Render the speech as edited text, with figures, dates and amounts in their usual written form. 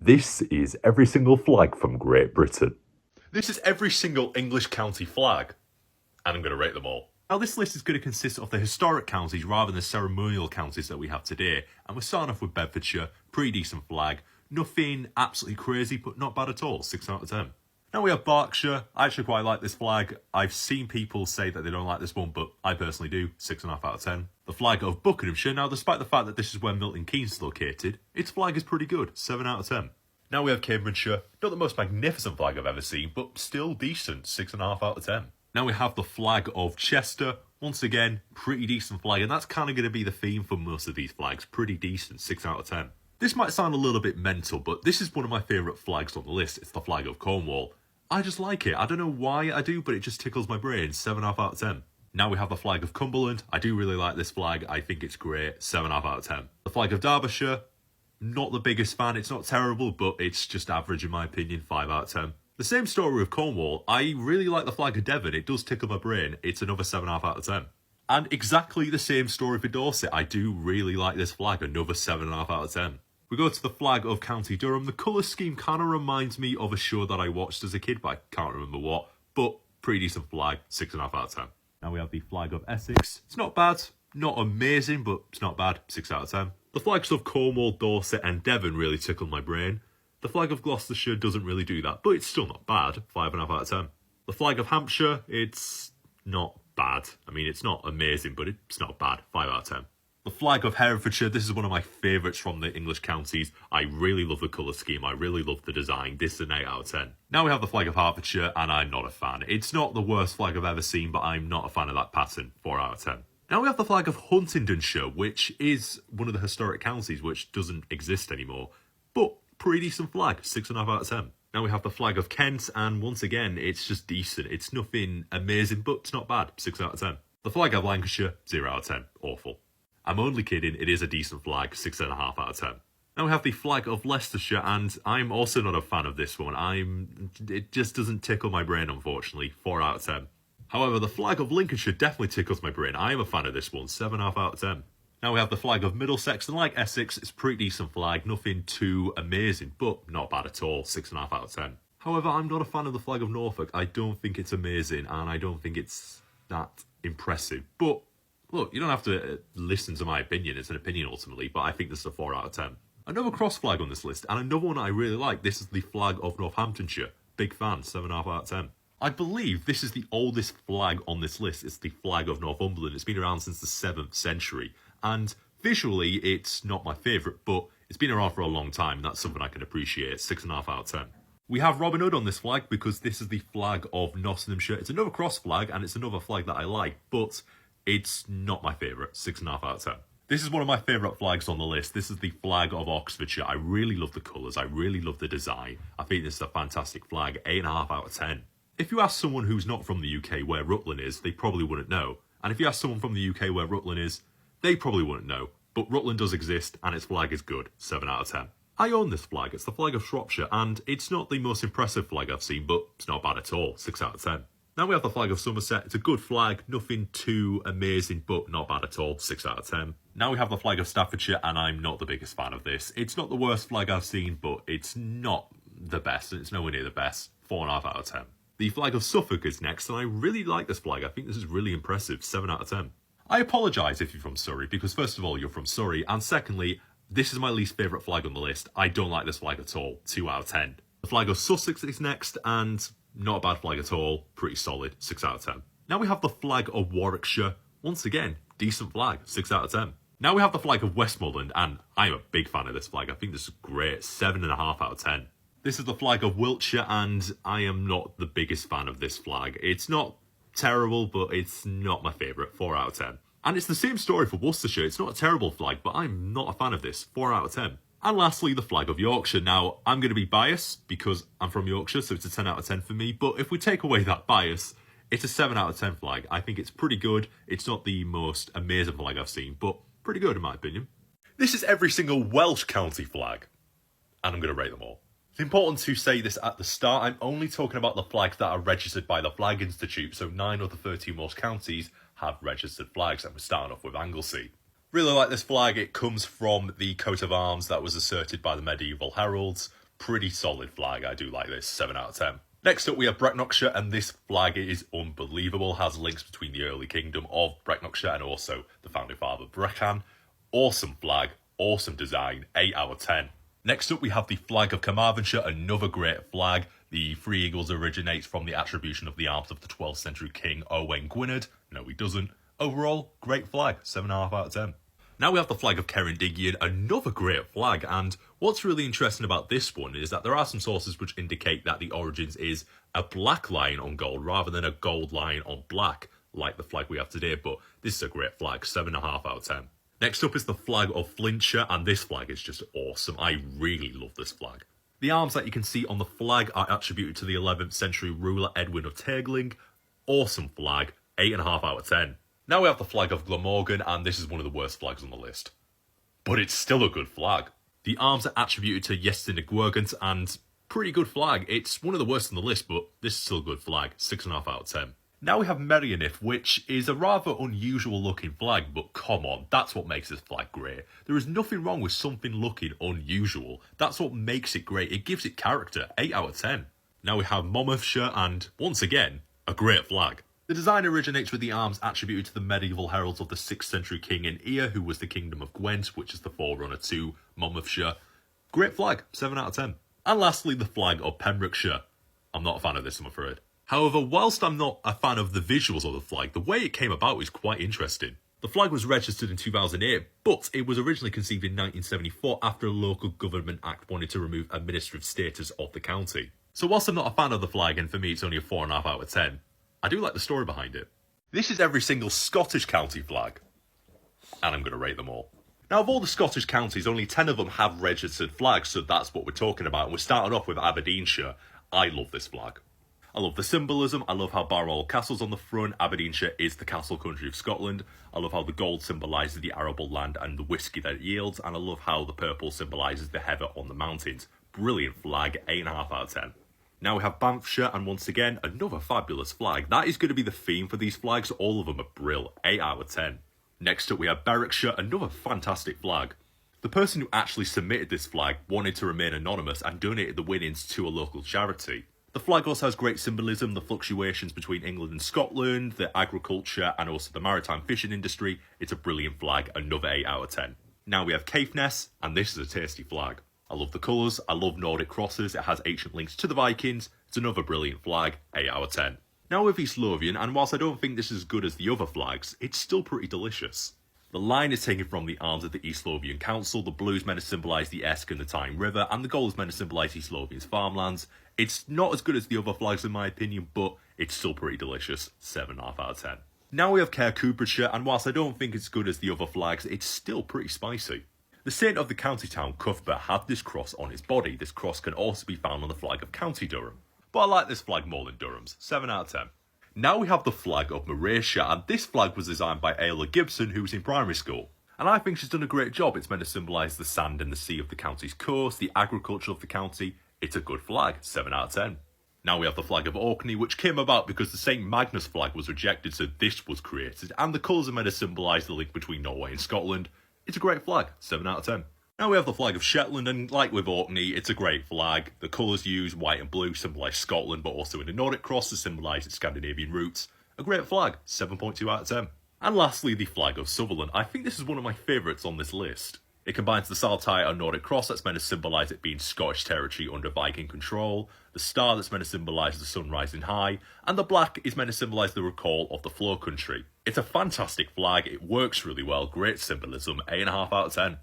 This is every single flag from Great Britain. This is every single English county flag, and I'm going to rate them all. Now, this list is going to consist of the historic counties rather than the ceremonial counties that we have today, and we're starting off with Bedfordshire, pretty decent flag, nothing absolutely crazy, but not bad at all, 6 out of 10. Now we have Berkshire. I actually quite like this flag. I've seen people say that they don't like this one, but I personally do, 6.5 out of 10. The flag of Buckinghamshire. Now, despite the fact that this is where Milton Keynes is located, its flag is pretty good, 7 out of 10. Now we have Cambridgeshire. Not the most magnificent flag I've ever seen, but still decent, 6.5 out of 10. Now we have the flag of Chester. Once again, pretty decent flag, and that's kind of going to be the theme for most of these flags. Pretty decent, 6 out of 10. This might sound a little bit mental, but this is one of my favourite flags on the list. It's the flag of Cornwall. I just like it. I don't know why I do, but it just tickles my brain. 7.5 out of 10. Now we have the flag of Cumberland. I do really like this flag. I think it's great. 7.5 out of 10. The flag of Derbyshire. Not the biggest fan. It's not terrible, but it's just average in my opinion. 5 out of 10. The same story with Cornwall. I really like the flag of Devon. It does tickle my brain. It's another 7.5 out of 10. And exactly the same story for Dorset. I do really like this flag. Another 7.5 out of 10. We go to the flag of County Durham. The colour scheme kind of reminds me of a show that I watched as a kid, but I can't remember what. But pretty decent flag, 6.5 out of 10. Now we have the flag of Essex. It's not bad, not amazing, but it's not bad, 6 out of 10. The flags of Cornwall, Dorset and Devon really tickle my brain. The flag of Gloucestershire doesn't really do that, but it's still not bad, 5.5 out of 10. The flag of Hampshire, it's not bad. I mean, it's not amazing, but it's not bad, 5 out of 10. The flag of Herefordshire, this is one of my favourites from the English counties. I really love the colour scheme. I really love the design. This is an 8 out of 10. Now we have the flag of Hertfordshire, and I'm not a fan. It's not the worst flag I've ever seen, but I'm not a fan of that pattern. 4 out of 10. Now we have the flag of Huntingdonshire, which is one of the historic counties which doesn't exist anymore. But pretty decent flag, 6.5 out of 10. Now we have the flag of Kent, and once again, it's just decent. It's nothing amazing, but it's not bad, 6 out of 10. The flag of Lancashire, 0 out of 10. Awful. I'm only kidding, it is a decent flag, 6.5 out of 10. Now we have the flag of Leicestershire, and I'm also not a fan of this one. It just doesn't tickle my brain, unfortunately, 4 out of 10. However, the flag of Lincolnshire definitely tickles my brain. I am a fan of this one, 7.5 out of 10. Now we have the flag of Middlesex, and like Essex, it's a pretty decent flag, nothing too amazing, but not bad at all, 6.5 out of 10. However, I'm not a fan of the flag of Norfolk. I don't think it's amazing, and I don't think it's that impressive, but look, you don't have to listen to my opinion. It's an opinion ultimately, but I think this is a 4 out of 10. Another cross flag on this list, and another one I really like. This is the flag of Northamptonshire. Big fan, 7.5 out of 10. I believe this is the oldest flag on this list. It's the flag of Northumberland. It's been around since the 7th century. And visually, it's not my favourite, but it's been around for a long time, and that's something I can appreciate. 6.5 out of 10. We have Robin Hood on this flag because this is the flag of Nottinghamshire. It's another cross flag, and it's another flag that I like, but it's not my favourite, 6.5 out of 10. This is one of my favourite flags on the list. This is the flag of Oxfordshire. I really love the colours. I really love the design. I think this is a fantastic flag, 8.5 out of 10. If you ask someone who's not from the UK where Rutland is, they probably wouldn't know. And if you ask someone from the UK where Rutland is, they probably wouldn't know. But Rutland does exist, and its flag is good, 7 out of 10. I own this flag. It's the flag of Shropshire, and it's not the most impressive flag I've seen, but it's not bad at all, 6 out of 10. Now we have the flag of Somerset. It's a good flag, nothing too amazing, but not bad at all, 6 out of 10. Now we have the flag of Staffordshire, and I'm not the biggest fan of this. It's not the worst flag I've seen, but it's not the best, and it's nowhere near the best, 4.5 out of 10. The flag of Suffolk is next, and I really like this flag. I think this is really impressive, 7 out of 10. I apologise if you're from Surrey, because first of all, you're from Surrey, and secondly, this is my least favourite flag on the list. I don't like this flag at all, 2 out of 10. The flag of Sussex is next, and not a bad flag at all, pretty solid, 6 out of 10. Now we have the flag of Warwickshire. Once again, decent flag, 6 out of 10. Now we have the flag of Westmoreland, and I'm a big fan of this flag. I think this is great, 7.5 out of 10. This is the flag of Wiltshire, and I am not the biggest fan of this flag. It's not terrible, but it's not my favourite, 4 out of 10. And it's the same story for Worcestershire. It's not a terrible flag, but I'm not a fan of this, 4 out of 10. And lastly, the flag of Yorkshire. Now, I'm going to be biased because I'm from Yorkshire, so it's a 10 out of 10 for me. But if we take away that bias, it's a 7 out of 10 flag. I think it's pretty good. It's not the most amazing flag I've seen, but pretty good in my opinion. This is every single Welsh county flag, and I'm going to rate them all. It's important to say this at the start. I'm only talking about the flags that are registered by the Flag Institute, so 9 of the 13 Welsh counties have registered flags, and we're starting off with Anglesey. Really like this flag. It comes from the coat of arms that was asserted by the medieval heralds. pretty solid flag. I do like this, 7 out of 10. Next up we have Brecknockshire, and this flag is unbelievable. Has links between the early kingdom of Brecknockshire and also the founding father Brecon. Awesome flag, awesome design, 8 out of 10. Next up we have the flag of Carmarthenshire, another great flag. The Three Eagles originates from the attribution of the arms of the 12th century king Owain Gwynedd. No, he doesn't. Overall, great flag, 7.5 out of 10. Now we have the flag of Ceredigion, another great flag, and what's really interesting about this one is that there are some sources which indicate that the origins is a black line on gold rather than a gold line on black, like the flag we have today, but this is a great flag, 7.5 out of 10. Next up is the flag of Flintshire, and this flag is just awesome. I really love this flag. The arms that you can see on the flag are attributed to the 11th century ruler Edwin of Tegling. Awesome flag, 8.5 out of 10. Now we have the flag of Glamorgan, and this is one of the worst flags on the list. But it's still a good flag. The arms are attributed to Iestyn y Gwragant, and pretty good flag. It's one of the worst on the list, but this is still a good flag, 6.5 out of 10. Now we have Merioneth, which is a rather unusual looking flag, but come on, that's what makes this flag great. There is nothing wrong with something looking unusual. That's what makes it great. It gives it character, 8 out of 10. Now we have Monmouthshire, and once again, a great flag. The design originates with the arms attributed to the medieval heralds of the 6th century king in Eire, who was the kingdom of Gwent, which is the forerunner to Monmouthshire. Great flag, 7 out of 10. And lastly, the flag of Pembrokeshire. I'm not a fan of this, I'm afraid. However, whilst I'm not a fan of the visuals of the flag, the way it came about is quite interesting. The flag was registered in 2008, but it was originally conceived in 1974 after a local government act wanted to remove administrative status of the county. So whilst I'm not a fan of the flag, and for me it's only a 4.5 out of 10, I do like the story behind it. This is every single Scottish county flag, and I'm going to rate them all. Now, of all the Scottish counties, only 10 of them have registered flags, so that's what we're talking about. And we're starting off with Aberdeenshire. I love this flag. I love the symbolism. I love how Barrow Castle's on the front. Aberdeenshire is the castle country of Scotland. I love how the gold symbolises the arable land and the whisky that it yields. And I love how the purple symbolises the heather on the mountains. Brilliant flag, 8.5 out of 10. Now we have Banffshire, and once again, another fabulous flag. That is going to be the theme for these flags. All of them are brill, 8 out of 10. Next up we have Berwickshire, another fantastic flag. The person who actually submitted this flag wanted to remain anonymous and donated the winnings to a local charity. The flag also has great symbolism, the fluctuations between England and Scotland, the agriculture and also the maritime fishing industry. It's a brilliant flag, another 8 out of 10. Now we have Caithness, and this is a tasty flag. I love the colours, I love Nordic crosses, it has ancient links to the Vikings. It's another brilliant flag, 8 out of 10. Now with East Lothian, and whilst I don't think this is as good as the other flags, it's still pretty delicious. The line is taken from the arms of the East Lothian Council, the blue is meant to symbolise the Esk and the Tyne River, and the gold is meant to symbolise East Lothian's farmlands. It's not as good as the other flags in my opinion, but it's still pretty delicious, 7.5 out of 10. Now we have Caircoopershire, and whilst I don't think it's good as the other flags, it's still pretty spicy. The saint of the county town, Cuthbert, had this cross on his body. This cross can also be found on the flag of County Durham. But I like this flag more than Durham's, 7 out of 10. Now we have the flag of Morayshire, and this flag was designed by Ayla Gibson, who was in primary school. And I think she's done a great job. It's meant to symbolise the sand and the sea of the county's coast, the agriculture of the county. It's a good flag, 7 out of 10. Now we have the flag of Orkney, which came about because the St Magnus flag was rejected, so this was created. And the colours are meant to symbolise the link between Norway and Scotland. It's a great flag, 7 out of 10. Now we have the flag of Shetland, and like with Orkney, it's a great flag. The colours used, white and blue, symbolise Scotland, but also in the Nordic cross to symbolise its Scandinavian roots. A great flag, 7.2 out of 10. And lastly, the flag of Sutherland. I think this is one of my favourites on this list. It combines the saltire and Nordic cross that's meant to symbolise it being Scottish territory under Viking control, the star that's meant to symbolise the sun rising high, and the black is meant to symbolise the recall of the flow country. It's a fantastic flag, it works really well, great symbolism, 8.5 out of 10.